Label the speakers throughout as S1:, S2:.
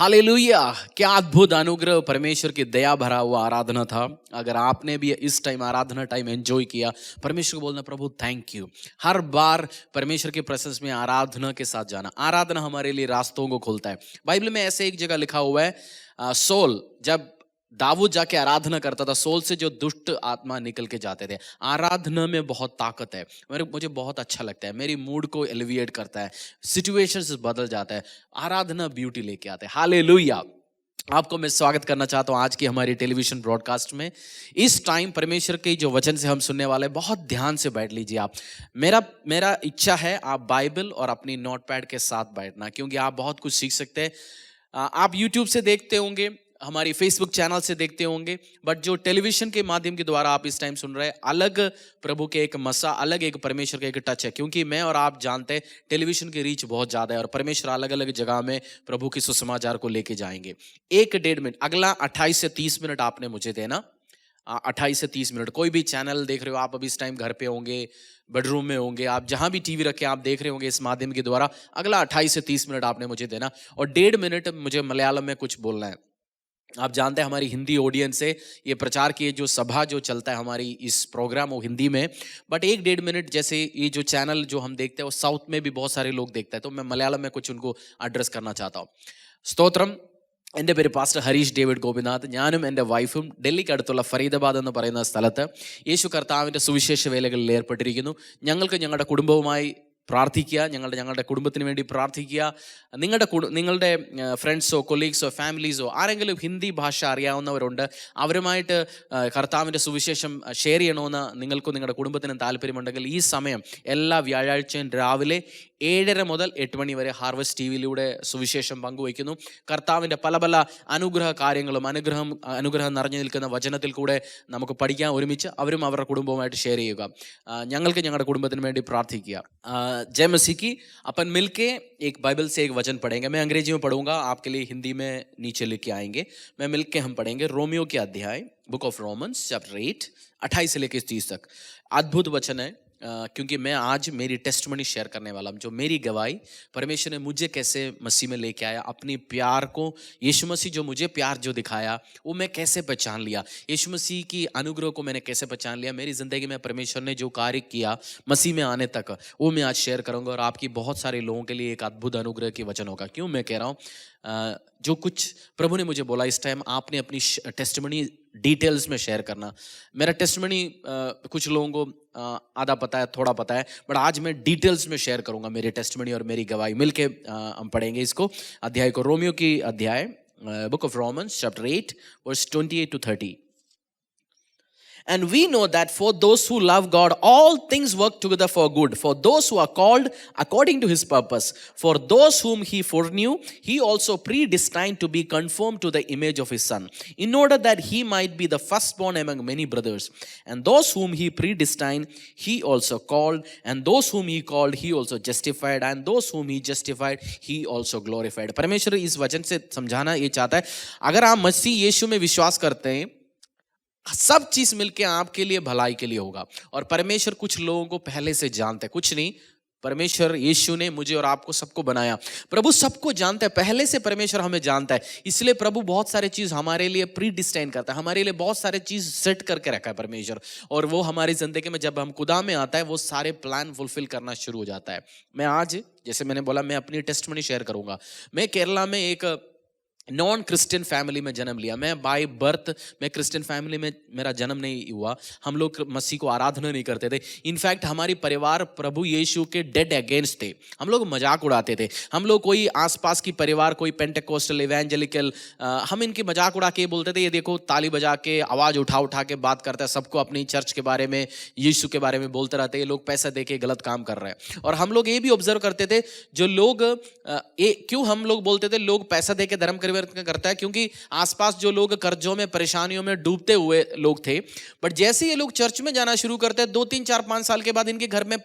S1: Hallelujah. क्या अद्भुत अनुग्रह, परमेश्वर की दया भरा हुआ आराधना था। अगर आपने भी इस टाइम आराधना टाइम एंजॉय किया, परमेश्वर को बोलना प्रभु थैंक यू। हर बार परमेश्वर के प्रेजेंस में आराधना के साथ जाना, आराधना हमारे लिए रास्तों को खोलता है। बाइबल में ऐसे एक जगह लिखा हुआ है, सोल जब दाऊद जाके आराधना करता था, सोल से जो दुष्ट आत्मा निकल के जाते थे। आराधना में बहुत ताकत है। मुझे बहुत अच्छा लगता है, मेरी मूड को एलिविएट करता है, सिचुएशंस बदल जाता है। आराधना ब्यूटी लेके आते हैं। हालेलुया। आपको मैं स्वागत करना चाहता हूं आज की हमारी टेलीविजन ब्रॉडकास्ट में। इस टाइम परमेश्वर के जो वचन से हम सुनने वाले हैं, बहुत ध्यान से बैठ लीजिए आप। मेरा इच्छा है आप बाइबल और अपनी नोटपैड के साथ बैठना, क्योंकि आप बहुत कुछ सीख सकते हैं। आप यूट्यूब से देखते होंगे, हमारी फेसबुक चैनल से देखते होंगे, बट जो टेलीविजन के माध्यम के द्वारा आप इस टाइम सुन रहे हैं, अलग प्रभु के एक मसा, अलग एक परमेश्वर का एक टच है। क्योंकि मैं और आप जानते हैं टेलीविजन की रीच बहुत ज्यादा है और परमेश्वर अलग अलग जगह में प्रभु के सुसमाचार को लेके जाएंगे। 1-1.5 मिनट, अगला 28 से 30 मिनट आपने मुझे देना। 28 से 30 मिनट। कोई भी चैनल देख रहे हो आप, अभी इस टाइम घर पे होंगे, बेडरूम में होंगे, आप जहां भी टीवी रखे आप देख रहे होंगे इस माध्यम के द्वारा, अगला 28 से 30 मिनट आपने मुझे देना और 1.5 मिनट मुझे मलयालम में कुछ बोलना है। आप जानते हैं हमारी हिंदी ऑडियंस से ये प्रचार की जो सभा जो चलता है हमारी इस प्रोग्राम वो हिंदी में, बट 1-1.5 मिनट जैसे ये जो चैनल जो हम देखते हैं वो साउथ में भी बहुत सारे लोग देखते हैं, तो मैं मलयालम में कुछ उनको एड्रेस करना चाहता हूँ। സ്തോത്രം. എൻ്റെ പേര് പാസ്റ്റർ ഹരീഷ് ഡേവിഡ് ഗോപിനാഥ്. ഞാനും എൻ്റെ വൈഫും ഡൽഹിക്ക് അടുത്തുള്ള ഫരീദാബാദ് എന്ന് പറയുന്ന സ്ഥലത്ത് യേശു കർത്താവിൻ്റെ സുവിശേഷ വേലകളിൽ ഏർപ്പെട്ടിരിക്കുന്നു. ഞങ്ങൾക്ക് ഞങ്ങളുടെ കുടുംബവുമായി പ്രാർത്ഥിക്കുക, ഞങ്ങളുടെ കുടുംബത്തിന് വേണ്ടി പ്രാർത്ഥിക്കുക. നിങ്ങളുടെ ഫ്രണ്ട്സോ കൊളീഗ്സോ ഫാമിലീസോ ആരെങ്കിലും ഹിന്ദി ഭാഷ അറിയാവുന്നവരുണ്ട്, അവരുമായിട്ട് കർത്താവിൻ്റെ സുവിശേഷം ഷെയർ ചെയ്യണമെന്ന് നിങ്ങൾക്കും നിങ്ങളുടെ കുടുംബത്തിനും താല്പര്യമുണ്ടെങ്കിൽ ഈ സമയം എല്ലാ വ്യാഴാഴ്ചയും രാവിലെ 7:30 മുതൽ 8 മണി വരെ ഹാർവസ്റ്റ് ടിവിയിലൂടെ സുവിശേഷം പങ്കുവയ്ക്കുന്നു. കർത്താവിൻ്റെ പല പല അനുഗ്രഹ കാര്യങ്ങളും അനുഗ്രഹം നിറഞ്ഞു നിൽക്കുന്ന വചനത്തിൽ കൂടെ നമുക്ക് പഠിക്കാൻ ഒരുമിച്ച് അവരും അവരുടെ കുടുംബവുമായിട്ട് ഷെയർ ചെയ്യുക. ഞങ്ങൾക്ക് ഞങ്ങളുടെ കുടുംബത്തിന് വേണ്ടി പ്രാർത്ഥിക്കുക. जय मसीह की. अपन मिलके एक बाइबल से एक वचन पढ़ेंगे. मैं अंग्रेजी में पढ़ूंगा, आपके लिए हिंदी में नीचे लिख के आएंगे. मैं मिलके हम पढ़ेंगे रोमियो के अध्याय, बुक ऑफ रोमन्स चैप्टर 8, 28 से लेकर 30 तक. अद्भुत वचन है, क्योंकि मैं आज मेरी टेस्टमनी शेयर करने वाला हूँ, जो मेरी गवाही परमेश्वर ने मुझे कैसे मसीह में लेके आया, अपनी प्यार को, यीशु मसीह जो मुझे प्यार जो दिखाया वो मैं कैसे पहचान लिया, यीशु मसीह की अनुग्रह को मैंने कैसे पहचान लिया, मेरी ज़िंदगी में परमेश्वर ने जो कार्य किया मसीह में आने तक, वो मैं आज शेयर करूँगा. और आपकी बहुत सारे लोगों के लिए एक अद्भुत अनुग्रह की वचन होगा. क्यों मैं कह रहा हूँ, जो कुछ प्रभु ने मुझे बोला इस टाइम आपने अपनी टेस्टमनी डिटेल्स में शेयर करना. मेरा टेस्टमनी कुछ लोगों को आधा पता है, थोड़ा पता है, बट आज मैं डिटेल्स में शेयर करूंगा मेरी टेस्टमनी और मेरी गवाही. मिलके हम पढ़ेंगे इसको अध्याय को, रोमियो की अध्याय, book of Romans chapter 8 verse 28 to 30. And we know that for those who love God, all things work together for good, for those who are called according to his purpose. For those whom he foreknew, he also predestined to be conformed to the image of his son, in order that he might be the firstborn among many brothers. And those whom he predestined, he also called. And those whom he called, he also justified. And those whom he justified, he also glorified. परमेश्वर इस वचन से समझाना ये चाहता है, अगर आप मसीह यीशु में विश्वास करते हैं, सब चीज मिलके आपके लिए भलाई के लिए होगा. और परमेश्वर कुछ लोगों को पहले से जानते हैं, कुछ नहीं, परमेश्वर यीशु ने मुझे और आपको सबको बनाया. प्रभु सबको जानता है, पहले से परमेश्वर हमें जानता है, इसलिए प्रभु बहुत सारे चीज हमारे लिए प्री डिस्टाइन करता है, हमारे लिए बहुत सारे चीज सेट करके रखा है परमेश्वर. और वो हमारी जिंदगी में जब हम खुदा में आता है, वो सारे प्लान फुलफिल करना शुरू हो जाता है. मैं आज, जैसे मैंने बोला, मैं अपनी टेस्टमनी शेयर करूंगा. मैं केरला में एक नॉन क्रिश्चियन फैमिली में जन्म लिया. मैं बाय बर्थ मैं क्रिश्चियन फैमिली में मेरा जन्म नहीं हुआ. हम लोग मसीह को आराधना नहीं करते थे. इनफैक्ट हमारी परिवार प्रभु यीशु के डेड अगेंस्ट थे. हम लोग मजाक उड़ाते थे. हम लोग कोई आसपास की परिवार, कोई पेंटेकोस्टल, इवेंजेलिकल, हम इनकी मजाक उड़ा के बोलते थे, ये देखो ताली बजा के आवाज उठा के बात करता है, सबको अपनी चर्च के बारे में, यीशु के बारे में बोलते रहते हैं, ये लोग पैसा दे के गलत काम कर रहे हैं. और हम लोग ये भी ऑब्जर्व करते थे, जो लोग क्यों हम लोग बोलते थे लोग पैसा दे के धर्म करता है, क्योंकि आसपास जो लोग कर्जों में, परेशानियों में डूबते हुए लोग थे. बट जैसे ये लोग चर्च में जाना शुरू करते हैं, 2, 3, 4, 5 साल के बाद इनके घर में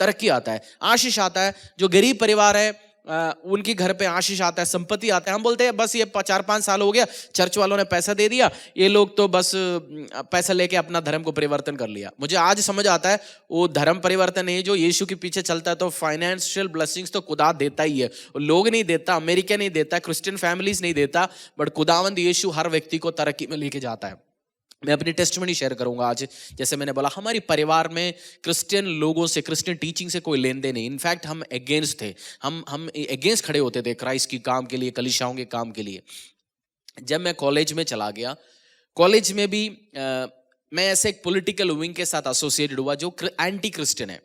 S1: तरक्की आता है, आशीष आता है. जो गरीब परिवार है, उनके घर पे आशीष आता है, संपत्ति आता है। हम बोलते हैं बस ये 4-5 साल हो गया, चर्च वालों ने पैसा दे दिया, ये लोग तो बस पैसा लेके अपना धर्म को परिवर्तन कर लिया। मुझे आज समझ आता है वो धर्म परिवर्तन नहीं, जो यीशु के पीछे चलता है तो फाइनेंशियल ब्लेसिंग्स तो खुदा देता ही है। लोग नहीं देता, अमेरिका नहीं देता, क्रिश्चियन फैमिलीज नहीं देता, बट खुदावंद यीशु हर व्यक्ति को तरक्की में लेके जाता है। मैं अपनी टेस्टमनी शेयर करूंगा आज। जैसे मैंने बोला, हमारी परिवार में क्रिश्चियन लोगों से, क्रिश्चियन टीचिंग से कोई लेन देन नहीं। इनफैक्ट हम अगेंस्ट थे, हम अगेंस्ट खड़े होते थे क्राइस्ट की काम के लिए, कलीसियाओं के काम के लिए। जब मैं कॉलेज में चला गया, कॉलेज में भी मैं ऐसे एक पॉलिटिकल विंग के साथ एसोसिएटेड हुआ जो एंटी क्रिश्चियन है।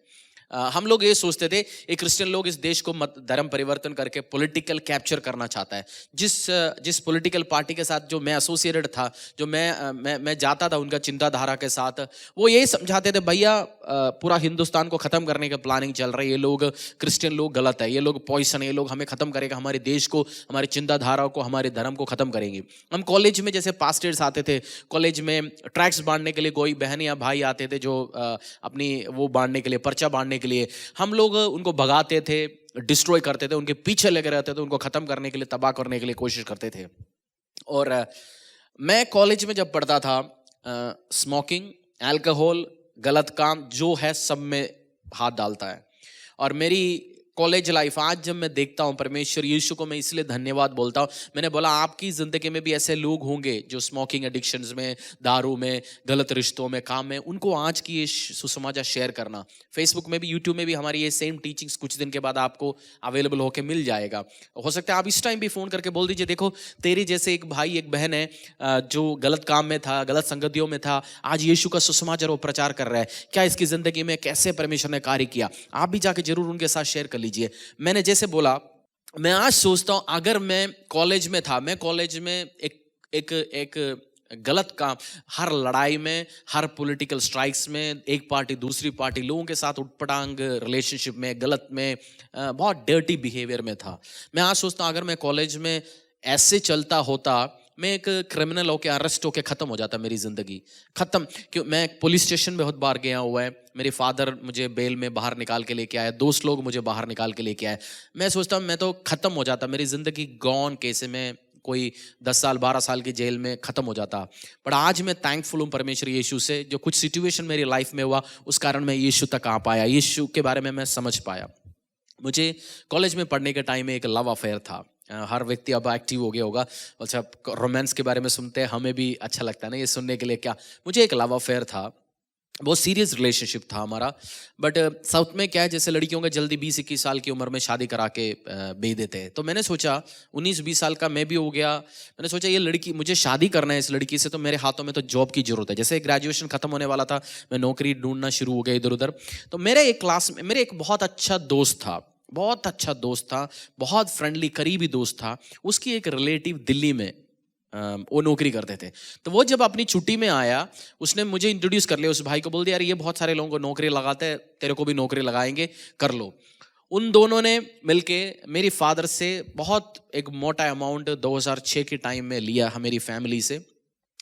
S1: हम लोग ये सोचते थे ये क्रिश्चियन लोग इस देश को धर्म परिवर्तन करके पॉलिटिकल कैप्चर करना चाहता है। जिस पॉलिटिकल पार्टी के साथ जो मैं एसोसिएटेड था, जो मैं जाता था उनका चिंताधारा के साथ, वो यही समझाते थे भैया पूरा हिंदुस्तान को खत्म करने का प्लानिंग चल रही है, ये लोग क्रिश्चियन लोग गलत है, ये लोग पॉइसन है, ये लोग हमें खत्म करेगा, हमारे देश को, हमारी चिंताधारा को, हमारे धर्म को खत्म करेंगे। हम कॉलेज में जैसे पास्टर्स आते थे, कॉलेज में ट्रैक्ट्स बांटने के लिए कोई बहन या भाई आते थे जो अपनी वो बांटने के लिए, पर्चा बांटने के लिए, हम लोग उनको भगाते थे, डिस्ट्रॉय करते थे, उनके पीछे लगे रहते थे, उनको खत्म करने के लिए, तबाह करने के लिए कोशिश करते थे। और मैं कॉलेज में जब पढ़ता था, स्मोकिंग, अल्कोहल, गलत काम जो है सब में हाथ डालता है। और मेरी कॉलेज लाइफ आज जब मैं देखता हूं, परमेश्वर यीशु को मैं इसलिए धन्यवाद बोलता हूं। मैंने बोला आपकी जिंदगी में भी ऐसे लोग होंगे जो स्मोकिंग एडिक्शंस में, दारू में, गलत रिश्तों में, काम में, उनको आज की ये सुसमाचार शेयर करना। फेसबुक में भी, यूट्यूब में भी हमारी ये सेम टीचिंग्स कुछ दिन के बाद आपको अवेलेबल होकर मिल जाएगा। हो सकता है आप इस टाइम भी फोन करके बोल दीजिए, देखो तेरी जैसे एक भाई एक बहन है जो गलत काम में था, गलत संगतियों में था, आज यीशु का सुसमाचार वो प्रचार कर रहा है, क्या इसकी जिंदगी में कैसे परमेश्वर ने कार्य किया। आप भी जाके जरूर उनके साथ शेयर कर लीजिए। मैंने जैसे बोला, मैं आज सोचता हूं अगर मैं कॉलेज में था, मैं कॉलेज में एक गलत काम, हर लड़ाई में, हर पॉलिटिकल स्ट्राइक्स में, एक पार्टी दूसरी पार्टी, लोगों के साथ उटपटांग रिलेशनशिप में, गलत में, बहुत डर्टी बिहेवियर में था। मैं आज सोचता हूं अगर मैं कॉलेज में ऐसे चलता होता, मैं एक क्रिमिनल होके, अरेस्ट होके खत्म हो जाता मेरी जिंदगी, खत्म। क्यों? मैं पुलिस स्टेशन में बहुत बार गया हुआ है, मेरे फादर मुझे बेल में बाहर निकाल के लेके आए, दोस्त लोग मुझे बाहर निकाल के लेके आए। मैं सोचता हूँ मैं तो खत्म हो जाता, मेरी जिंदगी गॉन, कैसे मैं कोई 10 साल 12 साल की जेल में खत्म हो जाता। पर आज मैं थैंकफुल हूँ परमेश्वर यीशु से, जो कुछ सिचुएशन मेरी लाइफ में हुआ उस कारण मैं यीशु तक आ पाया, यीशु के बारे में मैं समझ पाया। मुझे कॉलेज में पढ़ने के टाइम में एक लव अफेयर था। हर व्यक्ति अब एक्टिव हो गया होगा, अच्छा रोमांस के बारे में सुनते हैं, हमें भी अच्छा लगता है ना ये सुनने के लिए। क्या, मुझे एक लव अफेयर था, बहुत सीरियस रिलेशनशिप था हमारा। बट साउथ में क्या है, जैसे लड़कियों का जल्दी 20-21 साल की उम्र में शादी करा के भेज देते हैं। तो मैंने सोचा 19-20 साल का मैं भी हो गया, मैंने सोचा ये लड़की, मुझे शादी करना है इस लड़की से, तो मेरे हाथों में तो जॉब की जरूरत है। जैसे ग्रेजुएशन खत्म होने वाला था, मैं नौकरी ढूंढना शुरू हो गया इधर उधर। तो मेरे एक क्लास में मेरे एक बहुत अच्छा दोस्त था, बहुत अच्छा दोस्त था, बहुत फ्रेंडली करीबी दोस्त था। उसकी एक रिलेटिव दिल्ली में वो नौकरी करते थे। तो वो जब अपनी छुट्टी में आया, उसने मुझे इंट्रोड्यूस कर लिया, उस भाई को बोल दिया यार ये बहुत सारे लोगों को नौकरी लगाते हैं, तेरे को भी नौकरी लगाएंगे, कर लो। उन दोनों ने मिलके मेरी फादर से बहुत एक मोटा अमाउंट 2006 के टाइम में लिया मेरी फैमिली से,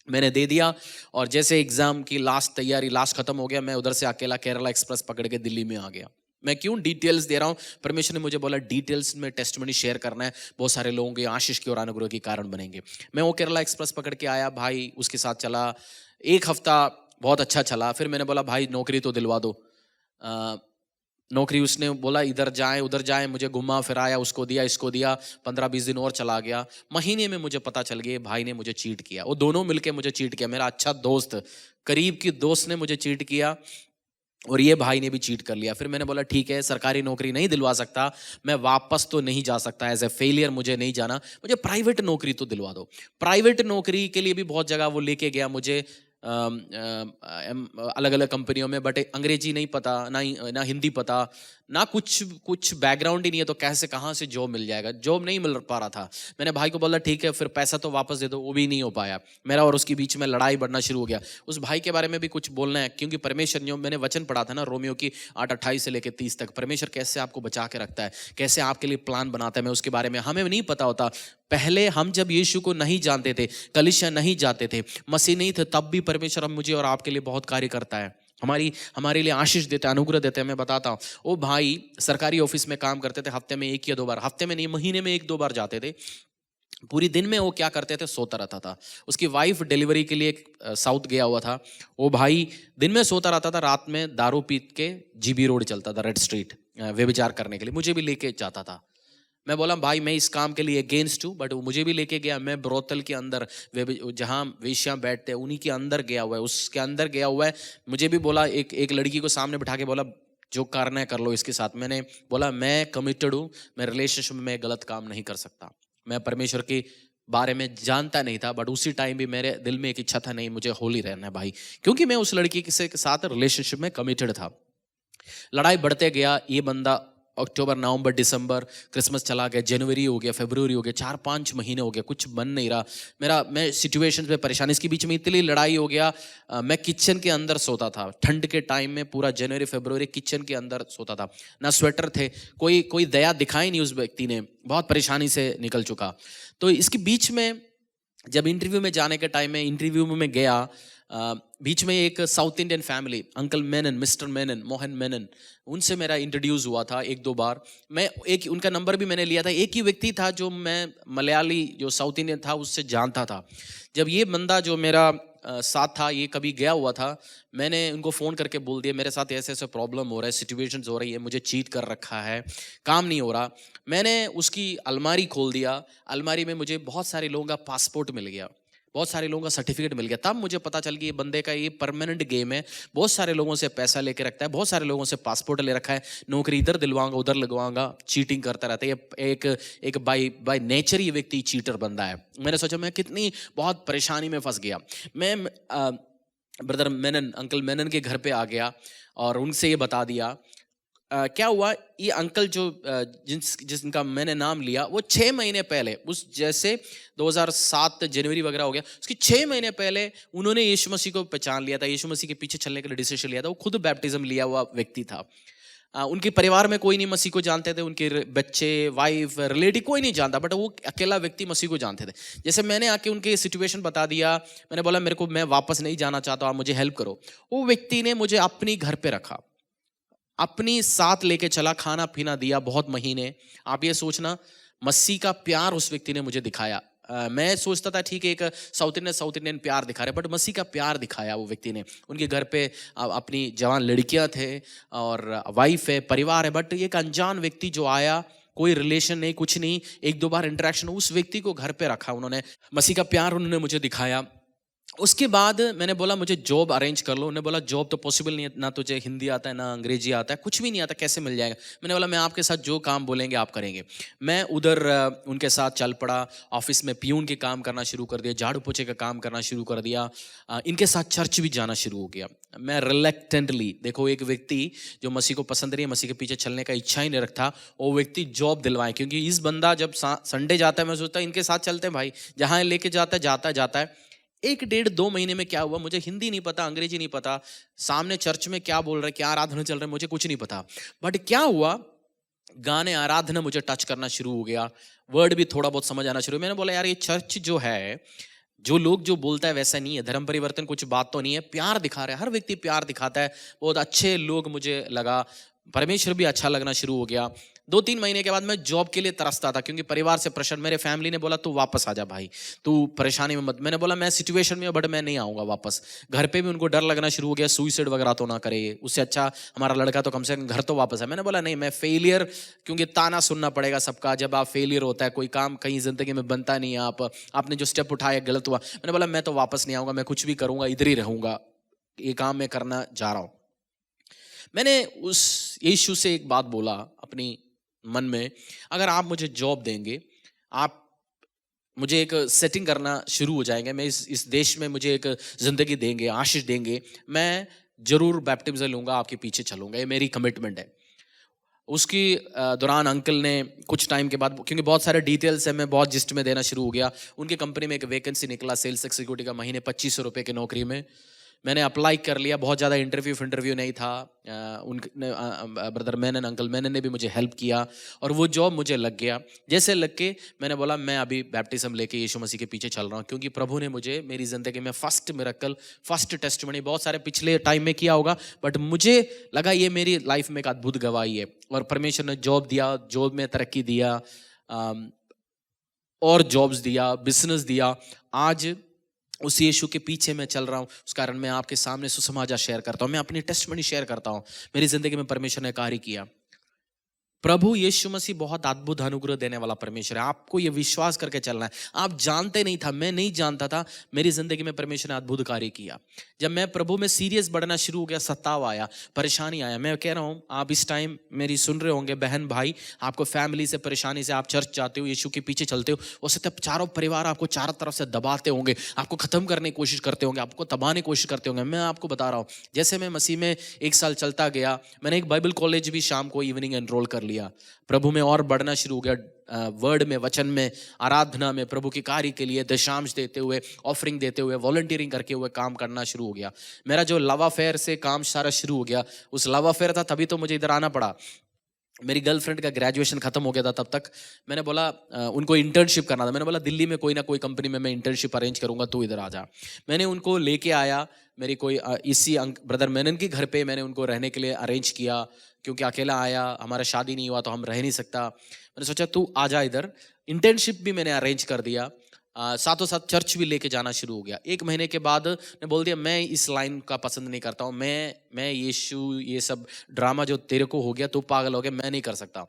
S1: मैंने दे दिया। और जैसे एग्जाम की लास्ट तैयारी, लास्ट खत्म हो गया, मैं उधर से अकेला केरला एक्सप्रेस पकड़ के दिल्ली में आ गया। मैं क्यों डिटेल्स दे रहा हूँ, परमेश्वर ने मुझे बोला डिटेल्स में टेस्टिमनी शेयर करना है, बहुत सारे लोगों के आशीष की और अनुग्रह के कारण बनेंगे। मैं वो केरला एक्सप्रेस पकड़ के आया, भाई उसके साथ चला, एक हफ्ता बहुत अच्छा चला। फिर मैंने बोला भाई नौकरी तो दिलवा दो। नौकरी उसने बोला इधर जाए उधर जाए, मुझे घुमा फिराया, उसको दिया इसको दिया, 15-20 दिन और चला गया। महीने में मुझे पता चल गया भाई ने मुझे चीट किया, वो दोनों मिलके मुझे चीट किया। मेरा अच्छा दोस्त, करीब की दोस्त ने मुझे चीट किया और ये भाई ने भी चीट कर लिया। फिर मैंने बोला ठीक है, सरकारी नौकरी नहीं दिलवा सकता, मैं वापस तो नहीं जा सकता, एज ए फेलियर मुझे नहीं जाना, मुझे प्राइवेट नौकरी तो दिलवा दो। प्राइवेट नौकरी के लिए भी बहुत जगह वो लेके गया मुझे, अलग अलग कंपनियों में, बट अंग्रेजी नहीं पता, ना हिंदी पता, ना कुछ बैकग्राउंड ही नहीं है, तो कैसे कहाँ से जॉब मिल जाएगा, जॉब नहीं मिल पा रहा था। मैंने भाई को बोला ठीक है फिर पैसा तो वापस दे दो, वो भी नहीं हो पाया। मेरा और उसके बीच में लड़ाई बढ़ना शुरू हो गया। उस भाई के बारे में भी कुछ बोलना है, क्योंकि परमेश्वर, जो मैंने वचन पढ़ा था ना रोमियो की 8:28 से लेकर 30 तक, परमेश्वर कैसे आपको बचा के रखता है, कैसे आपके लिए प्लान बनाता है, मैं उसके बारे में, हमें नहीं पता होता। पहले हम जब यीशु को नहीं जानते थे, कलीसिया नहीं जाते थे, मसीह नहीं थे, तब भी परमेश्वर हम मुझे और आपके लिए बहुत कार्य करता है। हमारी हमारे लिए आशीष देते हैं, अनुग्रह देते हैं। मैं बताता हूँ, वो भाई सरकारी ऑफिस में काम करते थे, हफ्ते में 1 या 2 बार, हफ्ते में नहीं महीने में 1-2 बार जाते थे। पूरी दिन में वो क्या करते थे, सोता रहता था। उसकी वाइफ डिलीवरी के लिए साउथ गया हुआ था। वो भाई दिन में सोता रहता था, रात में दारू पी के जीबी रोड चलता था, रेड स्ट्रीट, व्यभिचार करने के लिए। मुझे भी लेके जाता था। मैं बोला भाई मैं इस काम के लिए अगेंस्ट हूँ, बट वो मुझे भी लेके गया। मैं ब्रोतल के अंदर, जहाँ वेश्यां बैठते हैं उन्हीं के अंदर गया हुआ है, उसके अंदर गया हुआ है। मुझे भी बोला, एक एक लड़की को सामने बिठा के बोला जो करना है कर लो इसके साथ। मैंने बोला मैं कमिटेड हूँ, मैं रिलेशनशिप में गलत काम नहीं कर सकता। मैं परमेश्वर के बारे में जानता नहीं था, बट उसी टाइम भी मेरे दिल में एक इच्छा था, नहीं मुझे होली रहना है भाई, क्योंकि मैं उस लड़की के साथ रिलेशनशिप में कमिटेड था। लड़ाई बढ़ते गया। ये बंदा अक्टूबर, नवंबर, दिसंबर, क्रिसमस चला गया, जनवरी हो गया, फरवरी हो गया, 4-5 महीने हो गया, कुछ बन नहीं रहा। मैं सिचुएशन पे परेशान। इसके बीच में इतनी लड़ाई हो गया, मैं किचन के अंदर सोता था। ठंड के टाइम में पूरा जनवरी फरवरी किचन के अंदर सोता था, ना स्वेटर थे। कोई दया दिखाई नहीं उस व्यक्ति ने, बहुत परेशानी से निकल चुका। तो इसके बीच में जब इंटरव्यू में जाने के टाइम में इंटरव्यू में मैं गया, बीच में एक south Indian family, uncle Menon, mister Menon, Mohan Menon, उनसे मेरा इंट्रोड्यूस हुआ था 1-2 बार। मैं एक उनका नंबर भी मैंने लिया था। एक ही व्यक्ति था जो मैं मलयाली, जो साउथ इंडियन था, उससे जानता था। जब ये बंदा जो मेरा साथ था, ये कभी गया हुआ था, मैंने उनको फ़ोन करके बोल दिया मेरे साथ ऐसे ऐसे प्रॉब्लम हो रहा है, सिचुएशंस हो रही है, मुझे चीट कर रखा है, काम नहीं हो रहा। मैंने उसकी अलमारी खोल दिया। अलमारी में मुझे बहुत सारे लोगों का पासपोर्ट मिल गया, बहुत सारे लोगों का सर्टिफिकेट मिल गया। तब मुझे पता चल गया ये बंदे का ये परमानेंट गेम है। बहुत सारे लोगों से पैसा लेके रखता है, बहुत सारे लोगों से पासपोर्ट ले रखा है, नौकरी इधर दिलवाऊंगा उधर लगवाऊंगा, चीटिंग करता रहता है। ये एक बाय नेचर ये व्यक्ति चीटर बंदा है। मैंने सोचा मैं कितनी बहुत परेशानी में फंस गया। मैं ब्रदर मेनन, अंकल मेनन के घर पे आ गया और उनसे ये बता दिया। क्या हुआ, ये अंकल जो जिनका मैंने नाम लिया, वो 6 महीने पहले, उस जैसे 2007 जनवरी वगैरह हो गया, उसकी 6 महीने पहले उन्होंने यीशु मसीह को पहचान लिया था, यीशु मसीह के पीछे चलने के लिए डिसीजन लिया था। वो खुद बैप्टिज्म लिया हुआ व्यक्ति था। उनके परिवार में कोई नहीं मसीह को जानते थे, उनके बच्चे, वाइफ, रिलेटिव कोई नहीं जानता, बट वो अकेला व्यक्ति मसीह को जानते थे। जैसे मैंने आके उनके सिचुएशन बता दिया, मैंने बोला मेरे को, मैं वापस नहीं जाना चाहता, आप मुझे हेल्प करो। वो व्यक्ति ने मुझे अपनी घर पे रखा, अपनी साथ लेके चला, खाना पीना दिया बहुत महीने। आप ये सोचना, मसीह का प्यार उस व्यक्ति ने मुझे दिखाया। मैं सोचता था ठीक है, एक साउथ इंडियन प्यार दिखा रहे, बट मसीह का प्यार दिखाया वो व्यक्ति ने। उनके घर पे अपनी जवान लड़कियां थे और वाइफ है, परिवार है, बट एक अनजान व्यक्ति जो आया, कोई रिलेशन नहीं, कुछ नहीं, 1-2 बार इंटरेक्शन, उस व्यक्ति को घर पे रखा उन्होंने। मसीह का प्यार उन्होंने मुझे दिखाया। उसके बाद मैंने बोला मुझे जॉब अरेंज कर लो। उन्होंने बोला जॉब तो पॉसिबल नहीं है, ना तुझे हिंदी आता है ना अंग्रेजी आता है, कुछ भी नहीं आता, कैसे मिल जाएगा। मैंने बोला मैं आपके साथ जो काम बोलेंगे आप करेंगे। मैं उधर उनके साथ चल पड़ा। ऑफिस में पियून के काम करना शुरू कर दिया, झाड़ू पोछे का काम करना शुरू कर दिया। इनके साथ चर्च भी जाना शुरू हो गया। मैं रिलेक्टेंटली, देखो एक व्यक्ति जो मसीह को पसंद नहीं है, मसीह के पीछे चलने का इच्छा ही नहीं रखता, वो व्यक्ति जॉब दिलवाए। क्योंकि इस बंदा जब संडे जाता है, मैं सोचता इनके साथ चलते हैं भाई, जहाँ लेके जाता है जाता है। 1-1.5-2 महीने में क्या हुआ, मुझे हिंदी नहीं पता, अंग्रेजी नहीं पता, सामने चर्च में क्या बोल रहे हैं, क्या आराधना चल रहा है, मुझे कुछ नहीं पता। बट क्या हुआ, गाने, आराधना मुझे टच करना शुरू हो गया, वर्ड भी थोड़ा बहुत समझ आना शुरू। मैंने बोला यार ये चर्च जो है, जो लोग जो बोलता है वैसा नहीं है, धर्म परिवर्तन कुछ बात तो नहीं है, प्यार दिखा रहा है, हर व्यक्ति प्यार दिखाता है, बहुत अच्छे लोग मुझे लगा, परमेश्वर भी अच्छा लगना शुरू हो गया। 2-3 महीने के बाद मैं जॉब के लिए तरसता था, क्योंकि परिवार से प्रेशर, मेरे फैमिली ने बोला तू वापस आ जा भाई, तू परेशानी में मत। मैंने बोला मैं सिचुएशन में हूं, बट मैं नहीं आऊंगा वापस। घर पे भी उनको डर लगना शुरू हो गया, सुइसाइड वगैरह तो ना करे, उससे अच्छा हमारा लड़का तो कम से कम घर तो वापस है। मैंने बोला नहीं, मैं फेलियर, क्योंकि ताना सुनना पड़ेगा सबका, जब आप फेलियर होता है, कोई काम कहीं जिंदगी में बनता नहीं है, आपने जो स्टेप उठाया गलत हुआ। मैंने बोला मैं तो वापस नहीं आऊंगा, मैं कुछ भी करूंगा इधर ही रहूंगा, ये काम मैं करना जा रहा हूं। मैंने उस यीशु से एक बात बोला अपनी मन में, अगर आप मुझे जॉब देंगे, आप मुझे एक सेटिंग करना शुरू हो जाएंगे, मैं इस देश में मुझे एक जिंदगी देंगे, आशीष देंगे, मैं जरूर बैप्टिज्म लूंगा, आपके पीछे चलूंगा, ये मेरी कमिटमेंट है। उसकी दौरान अंकल ने कुछ टाइम के बाद, क्योंकि बहुत सारे डिटेल्स है, मैं बहुत जिस्ट में देना शुरू हो गया। उनकी कंपनी में एक वैकेंसी निकला सेल्स एग्जीक्यूटिव का, महीने 2500 रुपये की नौकरी में। मैंने अप्लाई कर लिया, बहुत ज़्यादा इंटरव्यू नहीं था। ब्रदर मैनन, अंकल मैनन ने भी मुझे हेल्प किया और वो जॉब मुझे लग गया। जैसे लग के मैंने बोला मैं अभी बैप्टिज्म लेके यीशु मसीह के पीछे चल रहा हूँ, क्योंकि प्रभु ने मुझे मेरी ज़िंदगी में फर्स्ट मिरेकल, फर्स्ट टेस्टिमनी बहुत सारे पिछले टाइम में किया होगा, बट मुझे लगा ये मेरी लाइफ में एक अद्भुत गवाही है। और परमेश्वर ने जॉब दिया, जॉब में तरक्की दिया, और जॉब्स दिया, बिजनेस दिया। आज उस यीशु के पीछे मैं चल रहा हूँ, उस कारण मैं आपके सामने सुसमाचार शेयर करता हूँ, मैं अपनी टेस्टमनी शेयर करता हूँ। मेरी जिंदगी में परमेश्वर ने कार्य किया। प्रभु यीशु मसीह बहुत अद्भुत अनुग्रह देने वाला परमेश्वर है। आपको ये विश्वास करके चलना है। आप जानते नहीं था, मैं नहीं जानता था, मेरी जिंदगी में परमेश्वर ने अद्भुत कार्य किया। जब मैं प्रभु में सीरियस बढ़ना शुरू हो गया, सताव आया, परेशानी आया। मैं कह रहा हूँ आप इस टाइम मेरी सुन रहे होंगे, बहन भाई, आपको फैमिली से परेशानी से, आप चर्च जाते हो, यीशु के पीछे चलते हो, वो सत्य चारों परिवार आपको चारों तरफ से दबाते होंगे, आपको खत्म करने की कोशिश करते होंगे, आपको तबाने की कोशिश करते होंगे। मैं आपको बता रहा हूँ, जैसे मैं मसीह में 1 साल चलता गया, मैंने एक बाइबल कॉलेज भी शाम को इवनिंग एनरोल कर लिया। प्रभु में और बढ़ना शुरू हो गया, वर्ड में, वचन में, आराधना में, प्रभु के कार्य के लिए दशांश देते हुए, ऑफरिंग देते हुए, वॉलंटियरिंग करके हुए काम करना शुरू हो गया। मेरा जो लव अफेयर से काम सारा शुरू हो गया, उस लव अफेयर था तभी तो मुझे इधर आना पड़ा। मेरी गर्लफ्रेंड का ग्रेजुएशन खत्म हो गया था तब तक। मैंने बोला उनको इंटर्नशिप करना था, मैंने बोला दिल्ली में कोई ना कोई कंपनी में मैं इंटर्नशिप अरेंज करूंगा, तू इधर आ जा। मैंने उनको लेके आया, मेरी कोई इसी ब्रदर मेनन के घर पे मैंने उनको रहने के लिए अरेंज किया, क्योंकि अकेला आया, हमारा शादी नहीं हुआ तो हम रह नहीं सकता। मैंने सोचा तू आ जा इधर। इंटर्नशिप भी मैंने अरेंज कर दिया, साथों साथ चर्च भी लेके जाना शुरू हो गया। 1 महीने के बाद ने बोल दिया मैं इस लाइन का पसंद नहीं करता हूँ, मैं यीशु, ये सब ड्रामा जो तेरे को हो गया, तू पागल हो गया, मैं नहीं कर सकता।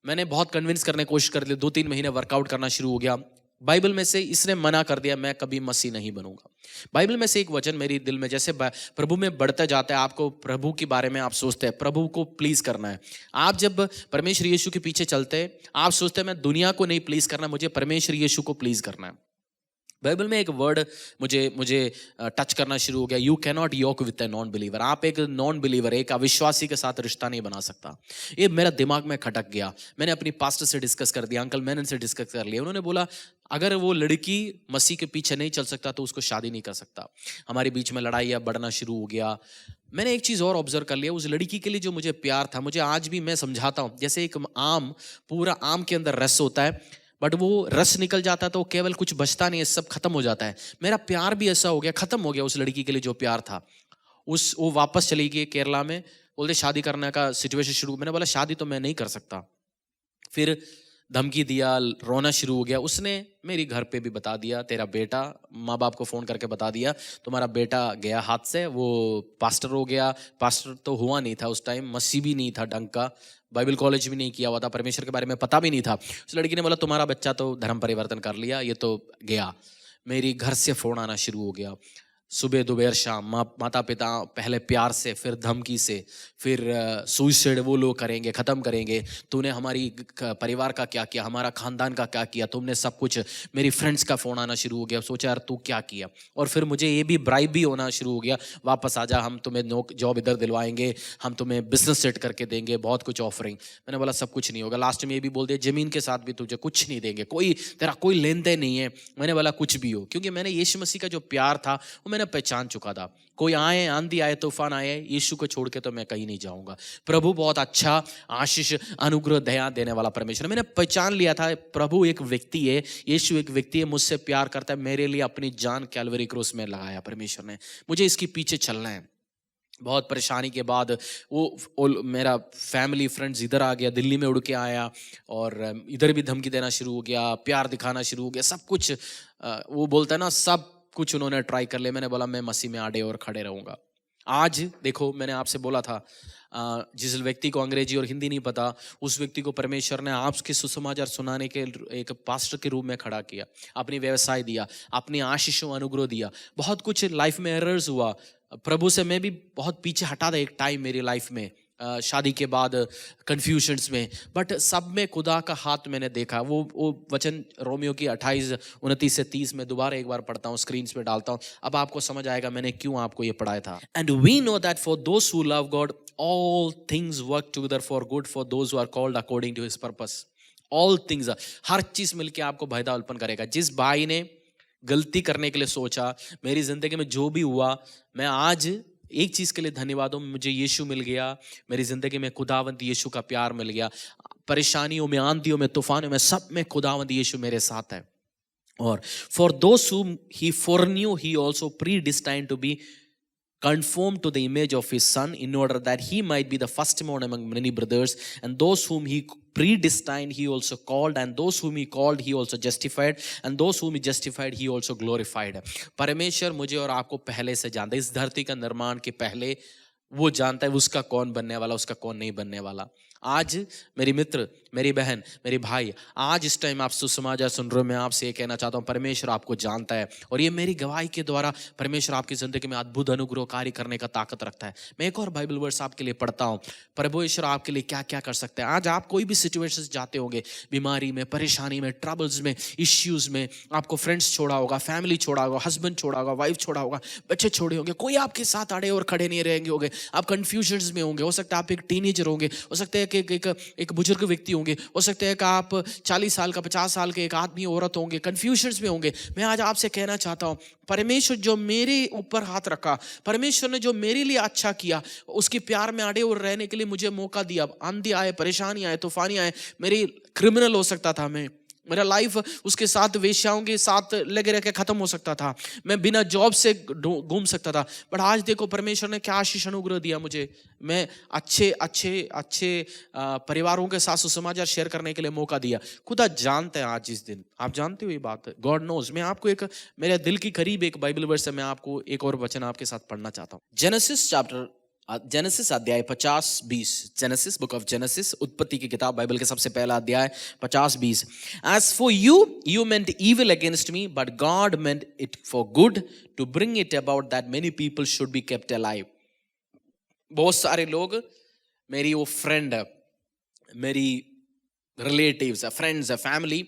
S1: मैंने बहुत कन्विंस करने की कोशिश कर ली, 2-3 महीने वर्कआउट करना शुरू हो गया। बाइबल में से इसने मना कर दिया, मैं कभी मसीह नहीं बनूंगा। बाइबल में से एक वचन मेरी दिल में, जैसे प्रभु में बढ़ता जाता है, आपको प्रभु के बारे में आप सोचते हैं, प्रभु को प्लीज करना है। आप जब परमेश्वर यीशु के पीछे चलते हैं, आप सोचते हैं मैं दुनिया को नहीं प्लीज करना, मुझे परमेश्वर यीशु को प्लीज करना है। बाइबल में एक वर्ड मुझे टच करना शुरू हो गया, you can not yoke with a non believer. आप एक नॉन बिलीवर, एक अविश्वासी के साथ रिश्ता नहीं बना सकता। ये मेरा दिमाग में खटक गया। मैंने अपनी पास्टर से डिस्कस कर दिया, अंकल मैनन से डिस्कस कर लिया। उन्होंने बोला अगर वो लड़की मसीह के पीछे नहीं चल सकता तो उसको शादी नहीं कर सकता। हमारे बीच में लड़ाई बढ़ना शुरू हो गया। मैंने एक चीज़ और ऑब्जर्व कर लिया, उस लड़की के लिए जो मुझे प्यार था, मुझे आज भी मैं समझाता हूँ, जैसे एक आम, पूरा आम के अंदर रस होता है, बट वो रस निकल जाता है तो केवल कुछ बचता नहीं है, सब खत्म हो जाता है। मेरा प्यार भी ऐसा हो गया, खत्म हो गया उस लड़की के लिए जो प्यार था। वो वापस चली गई केरला में, बोलते शादी करने का सिचुएशन शुरू। मैंने बोला शादी तो मैं नहीं कर सकता। फिर धमकी दिया, रोना शुरू हो गया। उसने मेरी घर पे भी बता दिया, तेरा बेटा, माँ बाप को फ़ोन करके बता दिया तुम्हारा बेटा गया हाथ से, वो पास्टर हो गया। पास्टर तो हुआ नहीं था उस टाइम, मसीह भी नहीं था ढंग का, बाइबल कॉलेज भी नहीं किया हुआ था, परमेश्वर के बारे में पता भी नहीं था। उस लड़की ने बोला तुम्हारा बच्चा तो धर्म परिवर्तन कर लिया, ये तो गया। मेरी घर से फ़ोन आना शुरू हो गया, सुबह दोपहर शाम। माता पिता पहले प्यार से, फिर धमकी से, फिर सुसाइड वो लोग करेंगे, ख़त्म करेंगे, तूने हमारी परिवार का क्या किया, हमारा ख़ानदान का क्या किया, तुमने सब कुछ। मेरी फ्रेंड्स का फ़ोन आना शुरू हो गया, सोचा यार तू क्या किया। और फिर मुझे ये भी ब्राइब भी होना शुरू हो गया, वापस आ जा, हम तुम्हें जॉब इधर दिलवाएंगे, हम तुम्हें बिजनेस सेट करके देंगे, बहुत कुछ ऑफरिंग। मैंने बोला सब कुछ नहीं होगा। लास्ट में ये भी बोल दिया ज़मीन के साथ भी तुझे कुछ नहीं देंगे, तेरा कोई लेन देन नहीं है। मैंने बोला कुछ भी हो, क्योंकि मैंने यीशु मसीह का जो प्यार था वो मैंने पहचान चुका था। कोई आए, आंधी आए, तूफान आए, यीशु को छोड़ के तो मैं कहीं नहीं जाऊंगा। प्रभु बहुत अच्छा, आशीष, अनुग्रह, दया देने वाला परमेश्वर। मैंने पहचान लिया था प्रभु एक व्यक्ति है, यीशु एक व्यक्ति है, मुझसे प्यार करता है, मेरे लिए अपनी जान कैलवरी क्रूस में लगाया परमेश्वर ने, मुझे इसके पीछे चलना है। बहुत परेशानी के बाद वो मेरा फैमिली फ्रेंड्स इधर आ गया, दिल्ली में उड़ के आया, और इधर भी धमकी देना शुरू हो गया, प्यार दिखाना शुरू हो गया, सब कुछ। वो बोलता है ना, सब कुछ उन्होंने ट्राई कर लिया। मैंने बोला मैं मसीह में आड़े और खड़े रहूंगा। आज देखो, मैंने आपसे बोला था जिस व्यक्ति को अंग्रेजी और हिंदी नहीं पता, उस व्यक्ति को परमेश्वर ने आपके सुसमाचार सुनाने के एक पास्टर के रूप में खड़ा किया, अपनी व्यवसाय दिया, अपनी आशीषों अनुग्रह दिया। बहुत कुछ लाइफ में एरर्स हुआ, प्रभु से मैं भी बहुत पीछे हटा था एक टाइम मेरी लाइफ में, शादी के बाद कन्फ्यूजन्स में, बट सब में खुदा का हाथ मैंने देखा। वो वचन रोमियो की 28:29 से 30 में दोबारा एक बार पढ़ता हूँ, स्क्रीन पे डालता हूँ, अब आपको समझ आएगा मैंने क्यों आपको ये पढ़ाया था। And we know that for those who love God all things work together for good for those who are called according to his purpose. All things, हर चीज मिलके आपको फायदा उत्पन्न करेगा। जिस भाई ने गलती करने के लिए सोचा, मेरी ज़िंदगी में जो भी हुआ, मैं आज एक चीज़ के लिए धन्यवाद हूँ, मुझे यीशु मिल गया, मेरी ज़िंदगी में खुदावंद यीशु का प्यार मिल गया। परेशानियों में, आंधियों में, तूफानों में, सब में खुदावंद यीशु मेरे साथ है। और for those whom he foreknew he also predestined to be conformed to the image of his son, in order that he might be the firstborn among many brothers. And those whom he predestined he also called, and those whom he called he also justified, and those whom he justified he also glorified. परमेश्वर मुझे और आपको पहले से जानता है, इस धरती का निर्माण के पहले वो जानता है उसका कौन बनने वाला, उसका कौन नहीं बनने वाला। आज मेरी मित्र, मेरी बहन, मेरे भाई, आज इस टाइम आप सुसमाचार सुन रहे हो, मैं आपसे ये कहना चाहता हूँ, परमेश्वर आपको जानता है, और ये मेरी गवाही के द्वारा परमेश्वर आपकी जिंदगी में अद्भुत अनुग्रह कार्य करने का ताकत रखता है। मैं एक और बाइबल वर्स आपके लिए पढ़ता हूँ, परमेश्वर आपके लिए क्या क्या कर सकता है। आज आप कोई भी सिचुएशन जाते होंगे, बीमारी में, परेशानी में, ट्रबल्स में, इश्यूज में, आपको फ्रेंड्स छोड़ा होगा, फैमिली छोड़ा होगा, हस्बैंड छोड़ा होगा, वाइफ छोड़ा होगा, बच्चे छोड़े होंगे, कोई आपके साथ अड़े और खड़े नहीं रहेंगे होंगे, आप कंफ्यूजन्स में होंगे, हो सकता है आप एक टीनेजर होंगे, हो सकता है कि एक बुजुर्ग व्यक्ति होंगे, हो सकता है कि आप 40 साल का, 50 साल के एक आदमी औरत होंगे, कंफ्यूजन्स में होंगे। मैं आज आपसे कहना चाहता हूं, परमेश्वर जो मेरे ऊपर हाथ रखा, परमेश्वर ने जो मेरे लिए अच्छा किया, उसके प्यार में अड़े और रहने के लिए मुझे मौका दिया। आंधी आए, परेशानी आए, तूफानी आए, मेरी क्रिमिनल हो सकता था, मैं मेरा लाइफ उसके साथ, वेश्याओं के साथ लगे रह के खत्म हो सकता था, मैं बिना जॉब से घूम सकता था, बट आज देखो परमेश्वर ने क्या आशीष अनुग्रह दिया मुझे। मैं अच्छे अच्छे अच्छे परिवारों के साथ सुसमाचार शेयर करने के लिए मौका दिया। खुदा जानते हैं आज इस दिन, आप जानते हो ये बात, गॉड नोज। मैं आपको एक, मेरे दिल की करीब एक बाइबल वर्स है, मैं आपको एक और वचन आपके साथ पढ़ना चाहता हूँ। जेनेसिस अध्याय 50-20, जेनेसिस, बुक ऑफ जेनेसिस, उत्पत्ति की किताब, बाइबल के सबसे पहला अध्याय 50-20। As for you, you meant evil against me, but God meant it for good, to bring it about that many people should be kept alive. बहुत सारे लोग, मेरी वो फ्रेंड है, मेरी रिलेटिव्स है, फ्रेंड्स है, फैमिली,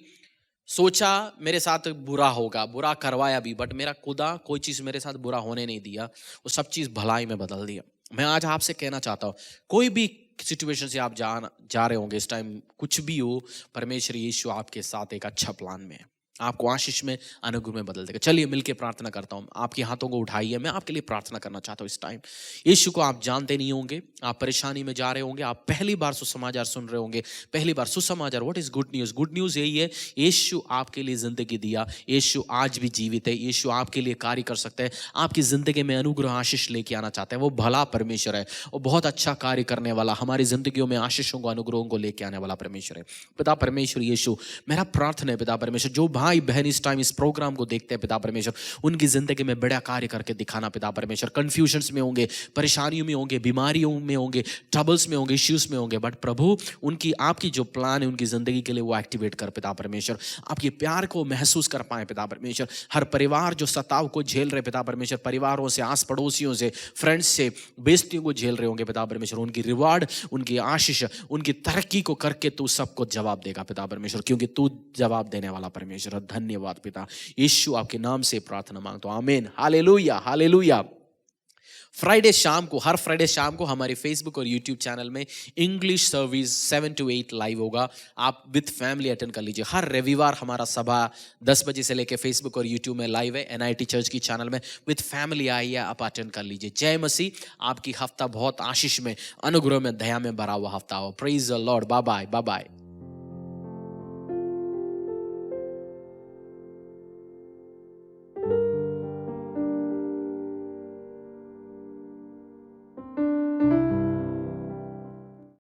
S1: सोचा मेरे साथ बुरा होगा, बुरा करवाया भी, बट मेरा खुदा कोई चीज़ मेरे साथ बुरा होने नहीं दिया, वो सब चीज़ भलाई में बदल दिया। मैं आज आपसे कहना चाहता हूँ, कोई भी सिचुएशन से आप जा रहे होंगे इस टाइम, कुछ भी हो, परमेश्वर यीशु आपके साथ एक अच्छा प्लान में है, आपको आशीष में, अनुग्रह में बदल देगा। चलिए मिलके प्रार्थना करता हूँ, आपके हाथों को उठाइए, मैं आपके लिए प्रार्थना करना चाहता हूँ इस टाइम। यीशु को आप जानते नहीं होंगे, आप परेशानी में जा रहे होंगे, आप पहली बार सुसमाचार सुन रहे होंगे, पहली बार सुसमाचार। What is good news? Good news यही है, यीशु आपके लिए जिंदगी दिया, यीशु आज भी जीवित है, यीशु आपके लिए कार्य कर सकता है, आपकी जिंदगी में अनुग्रह आशीष लेके आना चाहता है। वो भला परमेश्वर है, वो बहुत अच्छा कार्य करने वाला, हमारी जिंदगियों में आशीषों को, अनुग्रहों को लेके आने वाला परमेश्वर है। पिता परमेश्वर यीशु, मेरा प्रार्थना है पिता परमेश्वर, जो भाई बहन इस टाइम इस प्रोग्राम को देखते हैं पिता परमेश्वर, उनकी जिंदगी में बड़ा कार्य करके दिखाना पिता परमेश्वर। कंफ्यूजन्स में होंगे, परेशानियों में होंगे, बीमारियों में होंगे, ट्रबल्स में होंगे, इश्यूज में होंगे, बट प्रभु उनकी, आपकी जो प्लान है उनकी जिंदगी के लिए वो एक्टिवेट कर पिता परमेश्वर, आपके प्यार को महसूस कर पाए पिता परमेश्वर। हर परिवार जो सताव को झेल रहे पिता परमेश्वर, परिवारों से, आस पड़ोसियों से, फ्रेंड्स से बेइज्जतियों को झेल रहे होंगे पिता परमेश्वर, उनकी रिवार्ड, उनकी आशीष, उनकी तरक्की को करके तू सबको जवाब देगा पिता परमेश्वर, क्योंकि तू जवाब देने वाला परमेश्वर। धन्यवाद पिता यीशु, आपके नाम से प्रार्थना मांगता हूं, आमीन, हालेलुया, हालेलुया। फ्राइडे शाम को, हर फ्राइडे शाम को हमारे फेसबुक और यूट्यूब चैनल में इंग्लिश सर्विस 7 to 8 लाइव होगा, आप विद फैमिली अटेंड कर लीजिए। हर रविवार हमारा सभा 10 बजे से लेकर फेसबुक और यूट्यूब में लाइव है, NIT चर्च की चैनल में, विद फैमिली आइए, आप अटेंड कर लीजिए। जय मसीह, आपकी हफ्ता बहुत आशीष में, अनुग्रह में, दया में भरा हुआ हफ्ता हो। Praise the Lord, bye bye, bye bye.